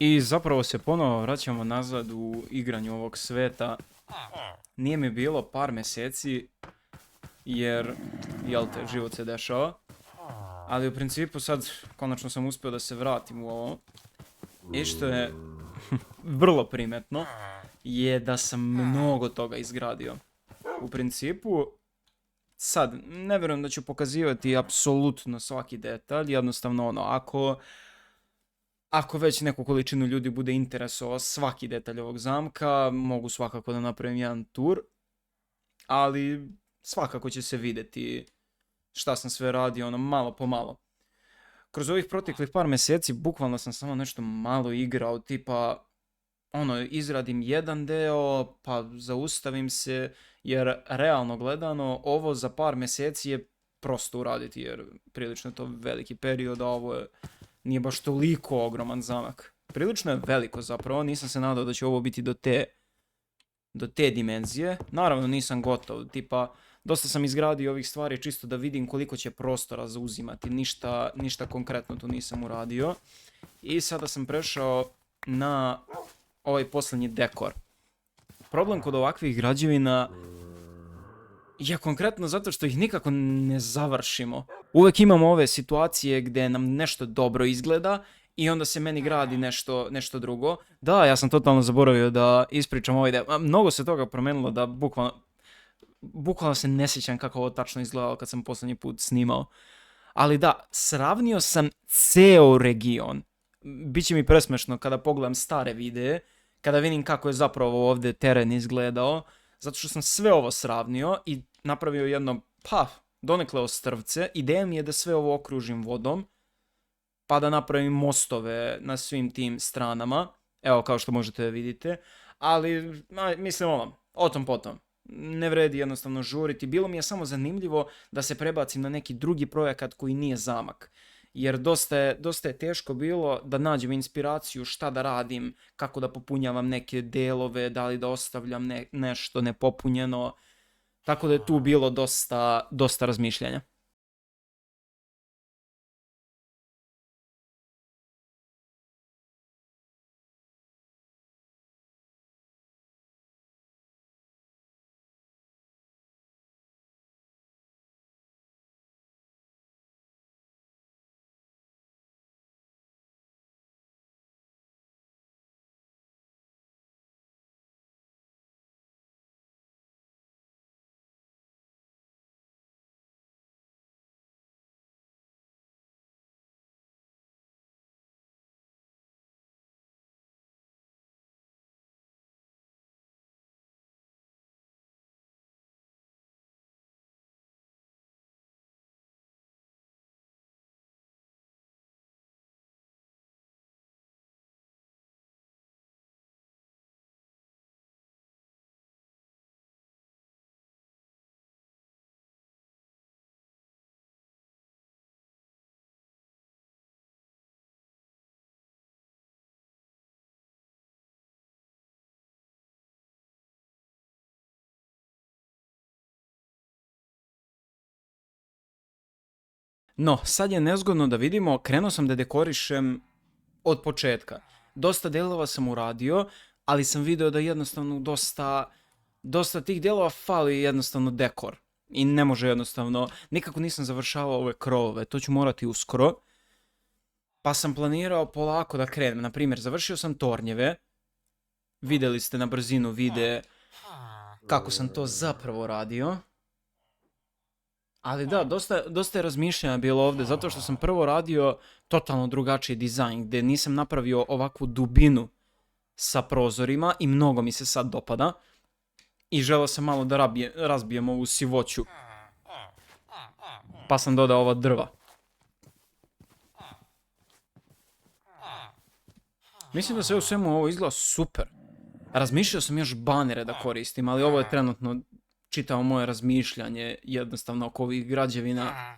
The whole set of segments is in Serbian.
I zapravo se ponovo vraćamo nazad u igranju ovog sveta. Nije mi bilo par mjeseci, jer, jel te, život se dešava. Ali u principu sad, konačno sam uspio da se vratim u ovo. I što je vrlo primetno, je da sam mnogo toga izgradio. U principu, sad, ne vjerujem da ću pokazivati apsolutno svaki detalj, jednostavno ono, ako već neku količinu ljudi bude interesovao svaki detalj ovog zamka, mogu svakako da napravim jedan tur, ali svakako će se vidjeti šta sam sve radio, ono, malo po malo. Kroz ovih proteklih par mjeseci bukvalno sam samo nešto malo igrao, tipa, ono, izradim jedan deo, pa zaustavim se, jer realno gledano, ovo za par mjeseci je prosto uraditi, jer prilično je to veliki period, a ovo nije baš toliko ogroman zamak. Prilično je veliko zapravo, nisam se nadao da će ovo biti do te dimenzije. Naravno nisam gotov, tipa, dosta sam izgradio ovih stvari čisto da vidim koliko će prostora zauzimati, ništa konkretno tu nisam uradio. I sada sam prešao na ovaj posljednji dekor. Problem kod ovakvih građevina je konkretno zato što ih nikako ne završimo. Uvijek imamo ove situacije gdje nam nešto dobro izgleda i onda se meni gradi nešto drugo. Da, ja sam totalno zaboravio da ispričam ovaj deo. Mnogo se toga promijenilo da bukvalno se ne sjećam kako ovo tačno izgledalo kad sam posljednji put snimao. Ali da, sravnio sam ceo region. Biće mi presmešno kada pogledam stare videe, kada vidim kako je zapravo ovdje teren izgledao, zato što sam sve ovo sravnio i napravio jedno, donekle ostrvce. Ideja mi je da sve ovo okružim vodom, pa da napravim mostove na svim tim stranama, evo kao što možete vidite, ali mislim o tom potom. Ne vredi jednostavno žuriti, bilo mi je samo zanimljivo da se prebacim na neki drugi projekat koji nije zamak. Jer dosta je teško bilo da nađem inspiraciju šta da radim, kako da popunjavam neke delove, da li da ostavljam nešto nepopunjeno. Tako da je tu bilo dosta razmišljanja. No, sad je nezgodno da vidimo, krenuo sam da dekorišem od početka. Dosta delova sam uradio, ali sam video da jednostavno dosta tih delova fali jednostavno dekor. I ne može jednostavno, nikako nisam završavao ove krovove, to ću morati uskoro. Pa sam planirao polako da krenem, na primjer, završio sam tornjeve. Vidjeli ste na brzinu videe kako sam to zapravo radio. Ali da, dosta je razmišljanja bilo ovdje, zato što sam prvo radio totalno drugačiji dizajn, gdje nisam napravio ovakvu dubinu sa prozorima i mnogo mi se sad dopada. I želeo sam malo da razbijem ovu sivoću. Pa sam dodao ova drva. Mislim da sve u svemu ovo izgleda super. Razmišljao sam još banere da koristim, ali ovo je trenutno čitao moje razmišljanje jednostavno oko ovih građevina.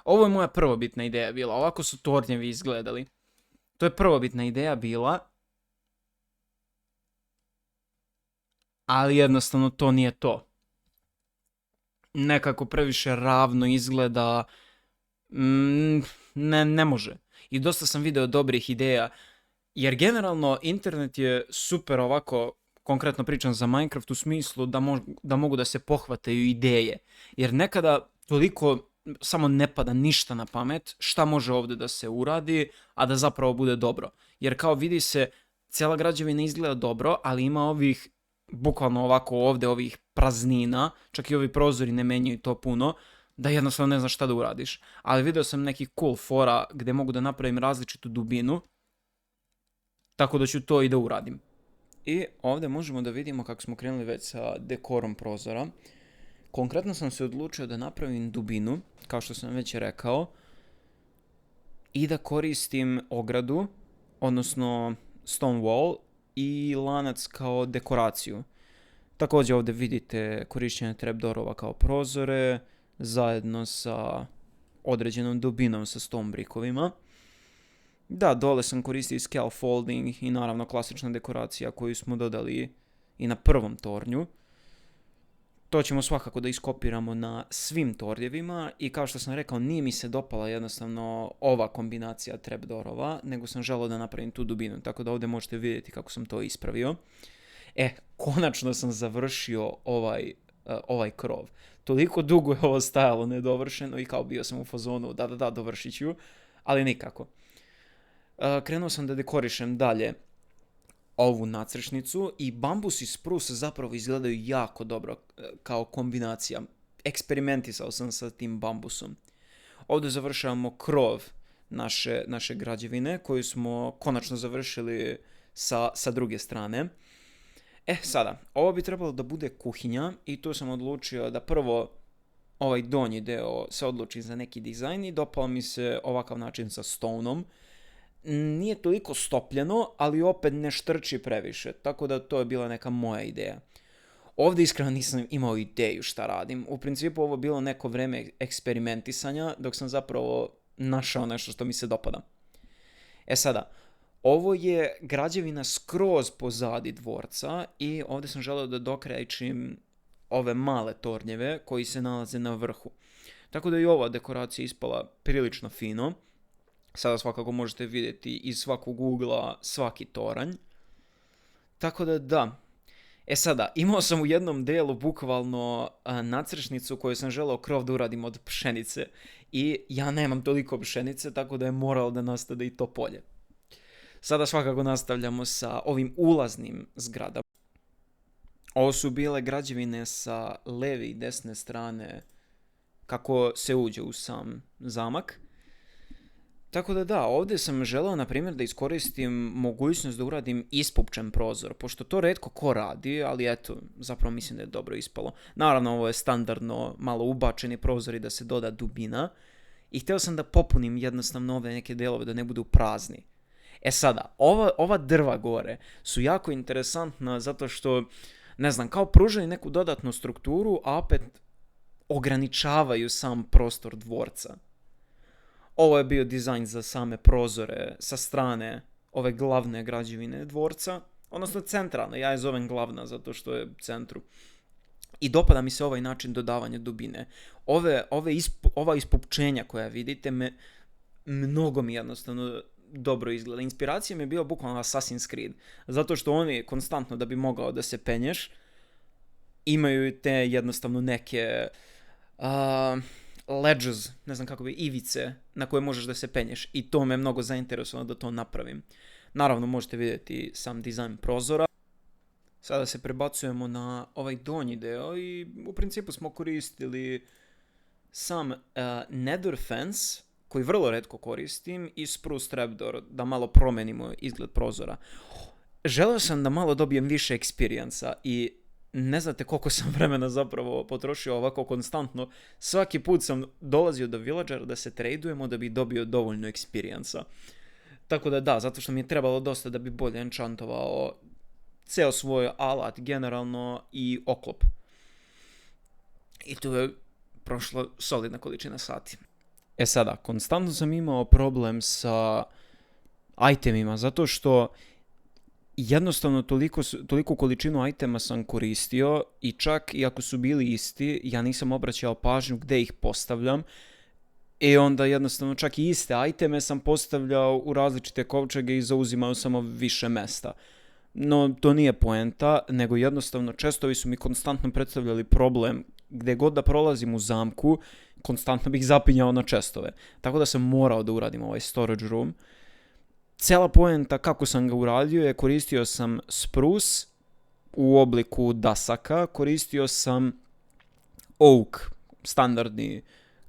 Ovo je moja prvobitna ideja bila, ovako su tornjevi izgledali. To je prvobitna ideja bila, ali jednostavno to nije to. Nekako previše ravno izgleda, ne može. I dosta sam video dobrih ideja. Jer generalno internet je super ovako, konkretno pričam za Minecraft u smislu da mogu da se pohvataju ideje. Jer nekada toliko samo ne pada ništa na pamet šta može ovdje da se uradi, a da zapravo bude dobro. Jer kao vidi se, cijela građevina izgleda dobro, ali ima ovih, bukvalno ovako ovdje, ovih praznina, čak i ovi prozori ne menjaju to puno, da jednostavno ne znaš šta da uradiš. Ali vidio sam nekih cool fora gdje mogu da napravim različitu dubinu, tako da ću to i da uradim. I ovdje možemo da vidimo kako smo krenuli već sa dekorom prozora. Konkretno sam se odlučio da napravim dubinu, kao što sam već rekao, i da koristim ogradu, odnosno stone wall i lanac kao dekoraciju. Također ovdje vidite korištenje trapdoorova kao prozore, zajedno sa određenom dubinom sa stone brickovima. Da, dole sam koristio scaffolding i naravno klasična dekoracija koju smo dodali i na prvom tornju. To ćemo svakako da iskopiramo na svim tornjevima i kao što sam rekao, nije mi se dopala jednostavno ova kombinacija trapdoorova, nego sam želeo da napravim tu dubinu, tako da ovdje možete vidjeti kako sam to ispravio. Konačno sam završio ovaj krov. Toliko dugo je ovo stajalo nedovršeno i kao bio sam u fazonu da, dovršit ću, ali nikako. Krenuo sam da dekorišem dalje ovu nacršnicu i bambus i spruce zapravo izgledaju jako dobro kao kombinacija. Eksperimentisao sam sa tim bambusom. Ovdje završavamo krov naše građevine koju smo konačno završili sa druge strane. Sada, ovo bi trebalo da bude kuhinja i tu sam odlučio da prvo ovaj donji deo se odluči za neki dizajn i dopao mi se ovakav način sa stoneom. Nije toliko stopljeno, ali opet ne štrči previše, tako da to je bila neka moja ideja. Ovdje iskreno nisam imao ideju šta radim. U principu ovo bilo neko vreme eksperimentisanja, dok sam zapravo našao nešto što mi se dopada. Sada, ovo je građevina skroz pozadi dvorca i ovdje sam želeo da dokrajčim ove male tornjeve koji se nalaze na vrhu. Tako da i ova dekoracija ispala prilično fino. Sada svakako možete vidjeti iz svakog ugla svaki toranj. Tako da. Sada, imao sam u jednom delu bukvalno nacršnicu koju sam želeo krov da uradim od pšenice. I ja nemam toliko pšenice, tako da je moralo da nastade i to polje. Sada svakako nastavljamo sa ovim ulaznim zgradama. Ovo su bile građevine sa leve i desne strane kako se uđe u sam zamak. Tako da, ovdje sam želeo, na primjer, da iskoristim mogućnost da uradim ispupčen prozor, pošto to retko ko radi, ali eto, zapravo mislim da je dobro ispalo. Naravno, ovo je standardno malo ubačeni prozor i da se doda dubina. I htio sam da popunim jednostavno ove neke delove da ne budu prazni. Sada, ova drva gore su jako interesantna zato što, ne znam, kao pružaju neku dodatnu strukturu, a opet ograničavaju sam prostor dvorca. Ovo je bio dizajn za same prozore sa strane ove glavne građevine dvorca, odnosno centralne, ja je zovem glavna zato što je u centru. I dopada mi se ovaj način dodavanja dubine. Ova ispupčenja koja vidite mnogo mi jednostavno dobro izgleda. Inspiracija mi je bio bukvalno Assassin's Creed, zato što oni konstantno da bi mogao da se penješ, imaju te jednostavno neke ledges, ne znam kako bi, ivice na koje možeš da se penješ i to me mnogo zainteresovalo da to napravim. Naravno možete vidjeti sam dizajn prozora. Sada se prebacujemo na ovaj donji deo i u principu smo koristili sam nether fence, koji vrlo retko koristim, i spruce trapdoor, da malo promenimo izgled prozora. Želeo sam da malo dobijem više experience-a i ne znate koliko sam vremena zapravo potrošio ovako konstantno. Svaki put sam dolazio do villagera da se tradujemo da bi dobio dovoljno experience-a. Tako da, zato što mi je trebalo dosta da bi bolje enchantovao ceo svoj alat generalno i oklop. I tu je prošlo solidna količina sati. Sada, konstantno sam imao problem sa itemima, zato što jednostavno toliko količinu itema sam koristio i čak i ako su bili isti, ja nisam obraćao pažnju gde ih postavljam. I onda jednostavno čak i iste iteme sam postavljao u različite kovčege i zauzimao samo više mesta. No, to nije poenta, nego jednostavno čestovi su mi konstantno predstavljali problem. Gde god da prolazim u zamku, konstantno bih zapinjao na čestove. Tako da sam morao da uradim ovaj storage room. Cela poenta kako sam ga uradio je koristio sam spruce u obliku dasaka, koristio sam oak, standardni,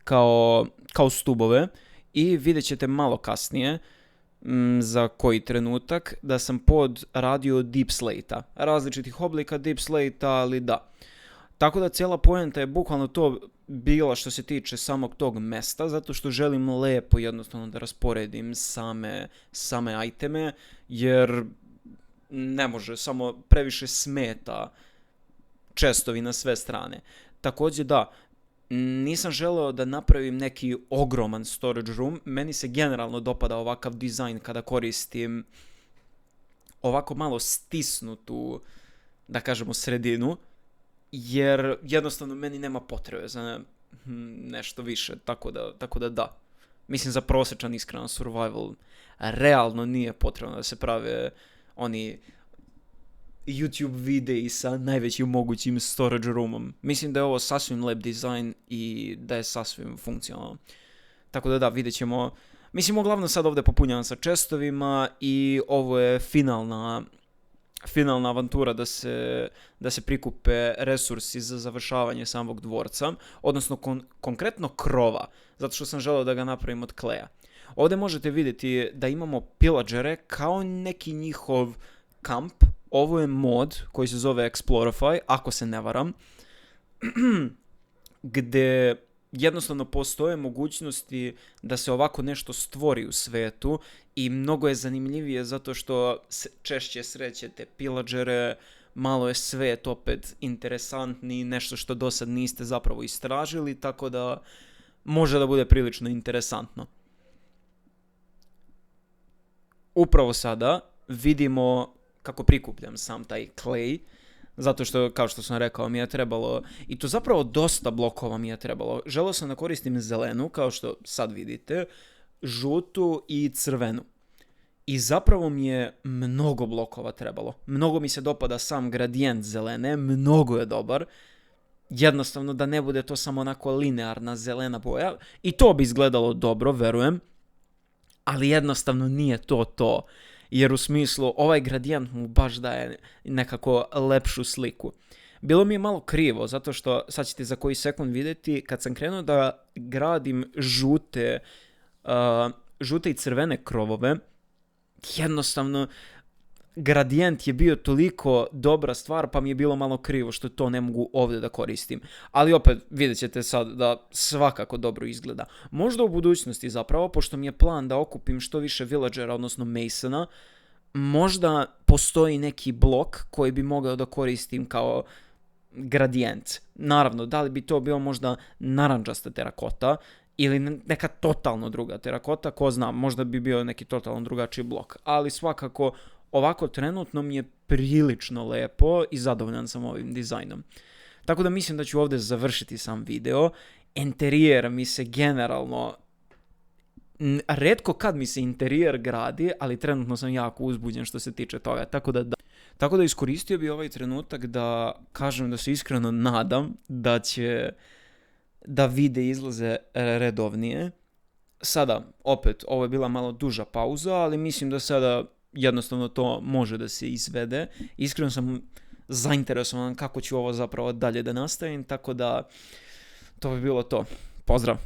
kao stubove i vidjet ćete malo kasnije za koji trenutak da sam pod radio deep slate-a. Različitih oblika deep slate-a, ali da. Tako da cijela poenta je bukvalno to bila što se tiče samog tog mesta, zato što želim lepo jednostavno da rasporedim same iteme, jer ne može, samo previše smeta čestovi na sve strane. Također da, nisam želeo da napravim neki ogroman storage room, meni se generalno dopada ovakav dizajn kada koristim ovako malo stisnutu, da kažemo, sredinu, jer jednostavno meni nema potrebe za nešto više, tako da da. Mislim, za prosječan iskren survival realno nije potrebno da se prave oni YouTube videi sa najvećim mogućim storage roomom. Mislim da je ovo sasvim lep dizajn i da je sasvim funkcionalno. Tako da da, vidjet ćemo. Mislim, uglavnom sad ovdje popunjavam sa čestovima i ovo je finalna avantura da se prikupe resursi za završavanje samog dvorca, odnosno konkretno krova, zato što sam želeo da ga napravim od kleja. Ovdje možete vidjeti da imamo pillagere kao neki njihov kamp. Ovo je mod koji se zove Explorify, ako se ne varam, gdje jednostavno postoje mogućnosti da se ovako nešto stvori u svetu i mnogo je zanimljivije zato što češće srećete pillagere, malo je svet opet interesantniji, nešto što do sad niste zapravo istražili, tako da može da bude prilično interesantno. Upravo sada vidimo kako prikupljam sam taj clay, zato što, kao što sam rekao, mi je trebalo, i to zapravo dosta blokova mi je trebalo. Želeo sam da koristim zelenu, kao što sad vidite, žutu i crvenu. I zapravo mi je mnogo blokova trebalo. Mnogo mi se dopada sam gradijent zelene, mnogo je dobar. Jednostavno da ne bude to samo onako linearna zelena boja. I to bi izgledalo dobro, verujem. Ali jednostavno nije to. Jer u smislu, ovaj gradijent mu baš daje nekako lepšu sliku. Bilo mi je malo krivo, zato što, sad ćete za koji sekund vidjeti, kad sam krenuo da gradim žute i crvene krovove, jednostavno, gradijent je bio toliko dobra stvar, pa mi je bilo malo krivo što to ne mogu ovdje da koristim. Ali opet, vidjet ćete sad da svakako dobro izgleda. Možda u budućnosti zapravo, pošto mi je plan da okupim što više villagera, odnosno masona, možda postoji neki blok koji bi mogao da koristim kao gradijent. Naravno, da li bi to bio možda narandžasta terakota ili neka totalno druga terakota, ko zna, možda bi bio neki totalno drugačiji blok. Ali svakako, ovako trenutno mi je prilično lepo i zadovoljan sam ovim dizajnom. Tako da mislim da ću ovdje završiti sam video. Interijer mi se generalno, retko kad mi se interijer gradi, ali trenutno sam jako uzbuđen što se tiče toga. Tako da iskoristio bi ovaj trenutak da kažem da se iskreno nadam da vide izlaze redovnije. Sada, opet, ovo je bila malo duža pauza, ali mislim da sada jednostavno to može da se izvede. Iskreno sam zainteresovan kako ću ovo zapravo dalje da nastavim, tako da to bi bilo to. Pozdrav!